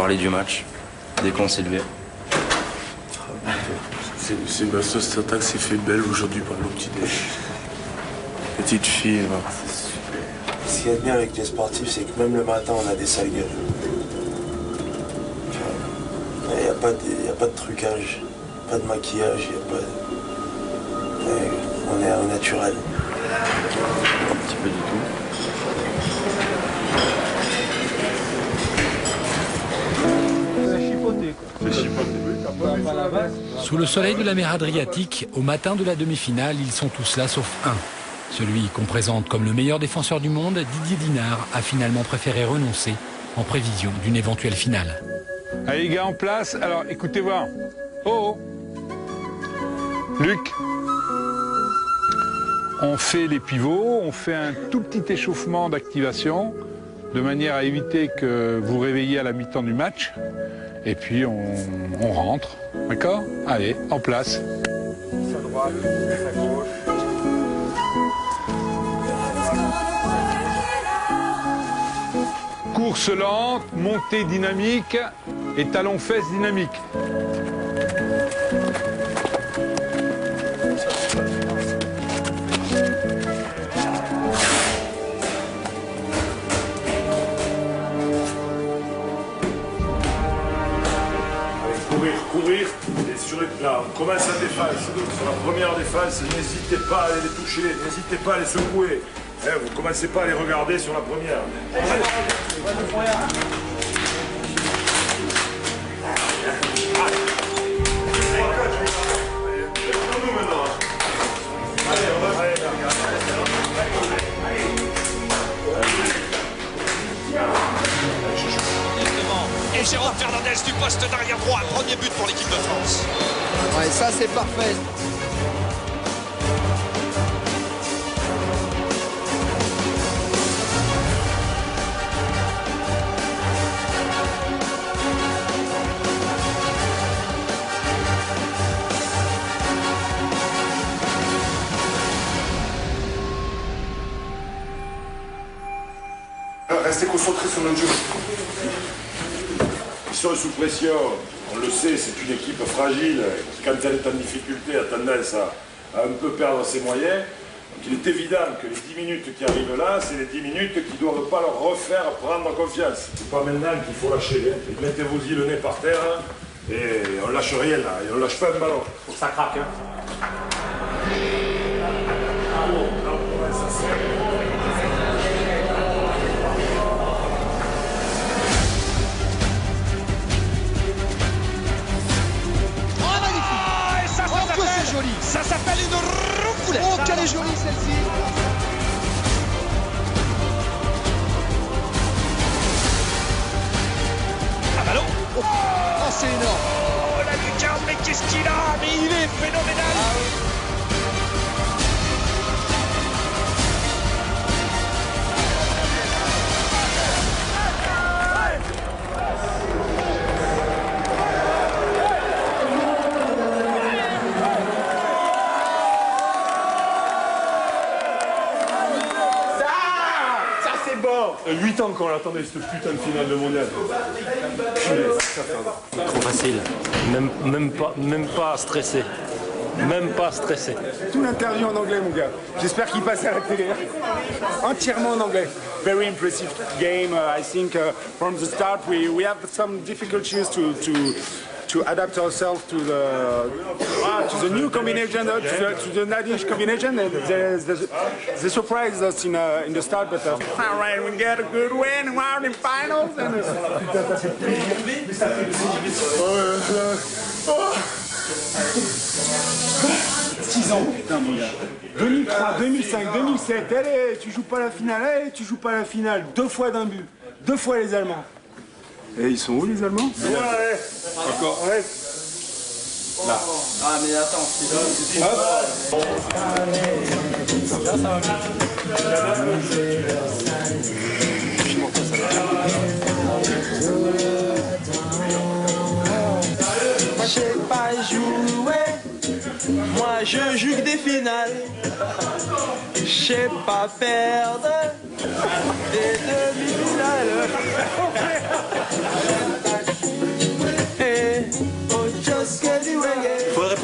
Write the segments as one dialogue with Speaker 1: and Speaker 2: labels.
Speaker 1: parler du match dès qu'on s'est levé.
Speaker 2: C'est ma sauce attaque s'est fait belle aujourd'hui par le petit-déj. Petite fille, c'est super.
Speaker 3: Ce qu'il y a de bien avec les sportifs, c'est que même le matin, on a des sales gueules. Il n'y a pas de trucage, pas de maquillage, il n'y a pas de... On est au naturel.
Speaker 1: Un petit peu du tout.
Speaker 4: Sous le soleil de la mer Adriatique, au matin de la demi-finale, ils sont tous là sauf un. Celui qu'on présente comme le meilleur défenseur du monde, Didier Dinard, a finalement préféré renoncer en prévision d'une éventuelle finale.
Speaker 5: Allez les gars en place, alors écoutez voir. Oh, Luc, on fait les pivots, on fait un tout petit échauffement d'activation de manière à éviter que vous réveilliez à la mi-temps du match. Et puis on rentre, d'accord? Allez, en place. À droite, à gauche. Course lente, montée dynamique et talon-fesses dynamique.
Speaker 6: Courir, et là, on commence la défense. Sur la première défense, n'hésitez pas à les toucher, n'hésitez pas à les secouer. Vous ne commencez pas à les regarder sur la première.
Speaker 7: Et Jérôme Fernandez du poste d'arrière droit, premier but pour l'équipe de France.
Speaker 8: Ouais, ça c'est parfait.
Speaker 6: Restez concentrés sur notre jeu. Ils sont sous pression, on le sait, c'est une équipe fragile. Quand elle est en difficulté, a tendance à un peu perdre ses moyens. Donc il est évident que les 10 minutes qui arrivent là, c'est les 10 minutes qui ne doivent pas leur refaire prendre confiance. C'est pas maintenant qu'il faut lâcher. Mettez-vous-y le nez par terre et on lâche rien là, et on lâche pas un ballon.
Speaker 9: Faut que ça craque, hein.
Speaker 7: Ça s'appelle une roucoulette.
Speaker 8: Oh, qu'elle est jolie celle-ci.
Speaker 7: Un ballon.
Speaker 8: Oh, c'est énorme.
Speaker 7: Oh, la lucarne, mais qu'est-ce qu'il a? Mais il est phénoménal.
Speaker 8: Ah, oui.
Speaker 6: bon. 8 ans qu'on l'attendait, cette putain de finale de mondial.
Speaker 1: Trop facile. Même pas stressé. Même pas stressé.
Speaker 10: Tout l'interview en anglais, mon gars. J'espère qu'il passe à la télé. Entièrement en anglais. Very impressive game. I think from the start we have some difficulties to adapt ourselves to the new combination, to the Nadish combination, and they surprised us in the start, but all right, we get a good win, we're in finals. And, 6 ans, putain, mon gars. 2003, 2005, 2007, allez, tu joues pas la finale, allez, tu joues pas la finale, 2 fois d'un but, 2 fois les Allemands. Et ils sont où les Allemands?
Speaker 6: Ouais. Encore, ouais.
Speaker 1: Là. Ah mais attends, c'est là. Ça va
Speaker 11: Je sais pas jouer, moi je joue que des finales. Je sais pas perdre des demi-finales.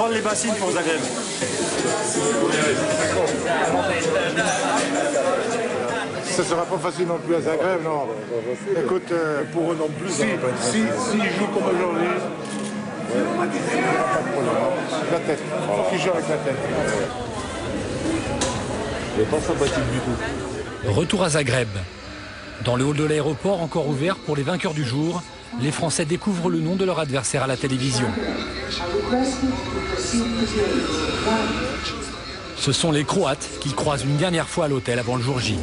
Speaker 9: prendre les bassines pour Zagreb.
Speaker 12: Ça sera pas facile non plus à Zagreb, non. Écoute, pour eux non plus. Si ils jouent comme aujourd'hui, pas de problème. La tête. Faut qu'ils jouent avec la tête.
Speaker 13: Il n'est pas sympathique du tout.
Speaker 4: Retour à Zagreb. Dans le hall de l'aéroport encore ouvert pour les vainqueurs du jour, les Français découvrent le nom de leur adversaire à la télévision. Ce sont les Croates qu'ils croisent une dernière fois à l'hôtel avant le jour J.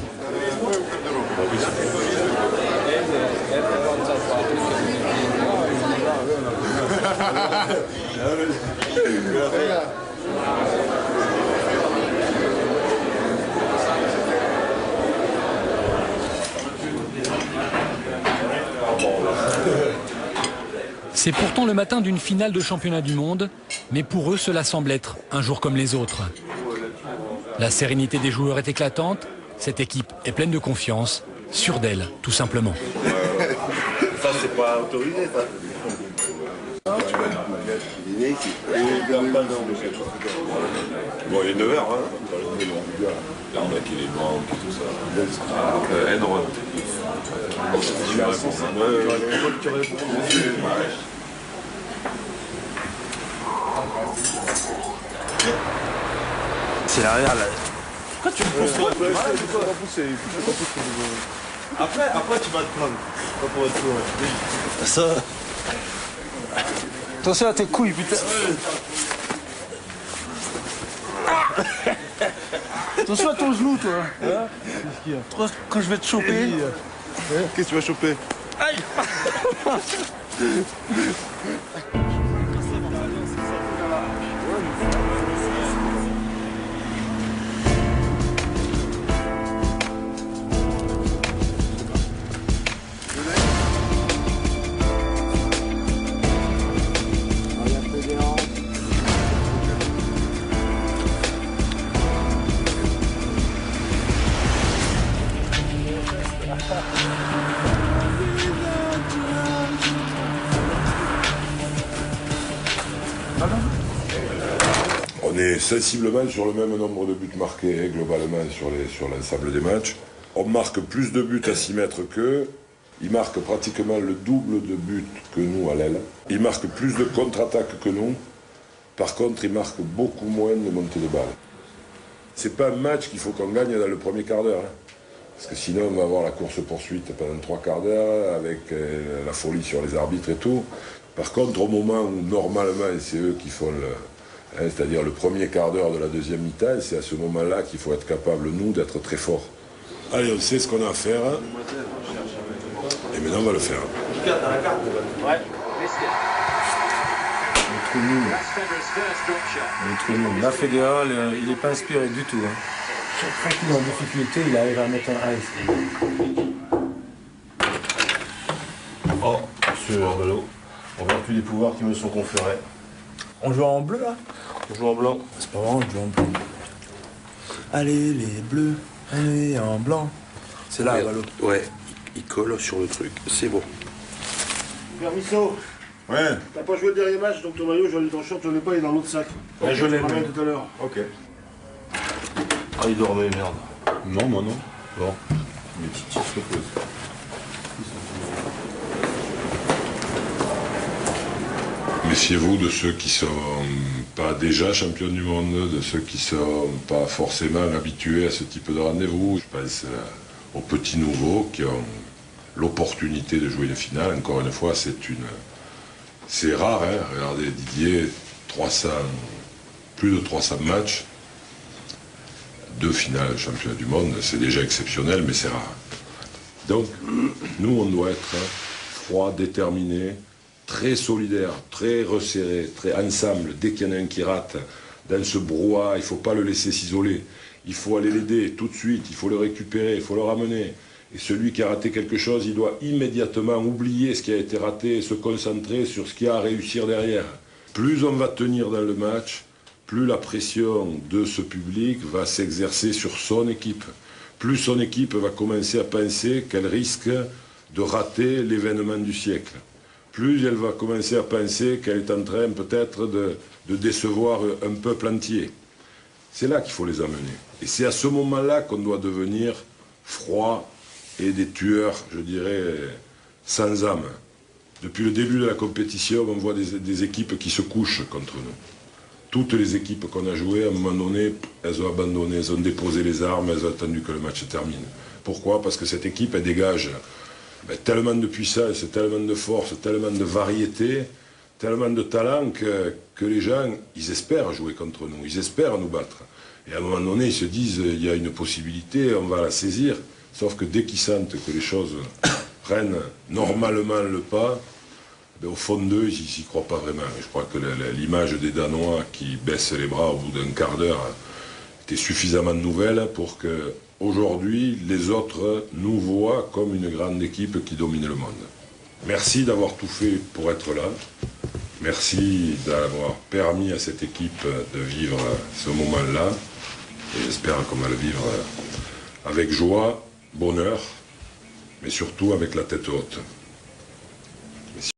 Speaker 4: C'est pourtant le matin d'une finale de championnat du monde, mais pour eux cela semble être un jour comme les autres. La sérénité des joueurs est éclatante, cette équipe est pleine de confiance, sûre d'elle, tout simplement.
Speaker 13: Ça, c'est pas autorisé, ça.
Speaker 6: Bon, il est 9h, hein. Là, on a qui les banques et tout ça. Enron.
Speaker 9: C'est l'arrière là. Pourquoi tu me pousses toi?
Speaker 13: Après, tu vas te plaindre. Pas pour être lourd.
Speaker 9: Ça. Attention à tes couilles, putain. Attention à ton genou, toi. Qu'est-ce qu'il y a? Toi, quand je vais te choper.
Speaker 13: Qu'est-ce que tu vas choper?
Speaker 9: Aïe.
Speaker 6: On est sensiblement sur le même nombre de buts marqués globalement sur l'ensemble des matchs. On marque plus de buts à 6 mètres qu'eux. Ils marquent pratiquement le double de buts que nous à l'aile. Ils marquent plus de contre-attaques que nous. Par contre, ils marquent beaucoup moins de montées de balles. C'est pas un match qu'il faut qu'on gagne dans le premier quart d'heure. Hein. Parce que sinon, on va avoir la course-poursuite pendant 3 quarts d'heure avec la folie sur les arbitres et tout. Par contre, au moment où normalement c'est eux qui font c'est-à-dire le premier quart d'heure de la deuxième mi-temps, c'est à ce moment-là qu'il faut être capable, nous, d'être très forts. Allez, on sait ce qu'on a à faire. Et maintenant, on va le faire.
Speaker 9: Ouais.
Speaker 13: Le trou nul. La fédérale, il n'est pas inspiré du tout. Hein.
Speaker 3: Chaque fois qu'il est en difficulté, il arrive à mettre un ice.
Speaker 13: Oh, monsieur Ballot, on voit plus les pouvoirs qui me sont conférés.
Speaker 9: On joue en bleu là?
Speaker 13: On joue en blanc.
Speaker 9: C'est pas vrai, on joue en blanc. Allez les bleus, allez en blanc. C'est là, Ballot.
Speaker 3: Ouais, il colle sur le truc, c'est bon.
Speaker 14: Permisso.
Speaker 13: Ouais.
Speaker 14: T'as pas joué le dernier match, donc ton maillot, je l'ai dans le short, je l'ai pas, il est dans l'autre sac.
Speaker 13: Ouais, je l'ai
Speaker 14: tout à l'heure.
Speaker 13: Ok. Ah, il dormait, merde. Non, moi non. Bon. Mes petites se reposent.
Speaker 6: Méfiez-vous de ceux qui sont pas déjà champions du monde, de ceux qui sont pas forcément habitués à ce type de rendez-vous. Je pense aux petits nouveaux qui ont l'opportunité de jouer une finale. Encore une fois, c'est rare, hein. Regardez Didier, plus de 300 matchs, 2 finales championnat du monde, c'est déjà exceptionnel, mais c'est rare. Donc, nous, on doit être froid, déterminé, très solidaire, très resserré, très ensemble. Dès qu'il y en a un qui rate dans ce brouhaha, il ne faut pas le laisser s'isoler. Il faut aller l'aider tout de suite, il faut le récupérer, il faut le ramener. Et celui qui a raté quelque chose, il doit immédiatement oublier ce qui a été raté et se concentrer sur ce qu'il y a à réussir derrière. Plus on va tenir dans le match, plus la pression de ce public va s'exercer sur son équipe. Plus son équipe va commencer à penser qu'elle risque de rater l'événement du siècle. plus elle va commencer à penser qu'elle est en train peut-être de décevoir un peuple entier. C'est là qu'il faut les amener. Et c'est à ce moment-là qu'on doit devenir froid et des tueurs, je dirais, sans âme. Depuis le début de la compétition, on voit des équipes qui se couchent contre nous. Toutes les équipes qu'on a jouées, à un moment donné, elles ont abandonné, elles ont déposé les armes, elles ont attendu que le match se termine. Pourquoi? Parce que cette équipe, elle dégage tellement de puissance, tellement de force, tellement de variété, tellement de talent que les gens, ils espèrent jouer contre nous, ils espèrent nous battre. Et à un moment donné, ils se disent, il y a une possibilité, on va la saisir. Sauf que dès qu'ils sentent que les choses prennent normalement le pas, au fond d'eux, ils n'y croient pas vraiment. Et je crois que l'image des Danois qui baissent les bras au bout d'un quart d'heure était suffisamment nouvelle pour que aujourd'hui les autres nous voient comme une grande équipe qui domine le monde. Merci d'avoir tout fait pour être là. Merci d'avoir permis à cette équipe de vivre ce moment-là. Et j'espère qu'on va le vivre avec joie, bonheur, mais surtout avec la tête haute.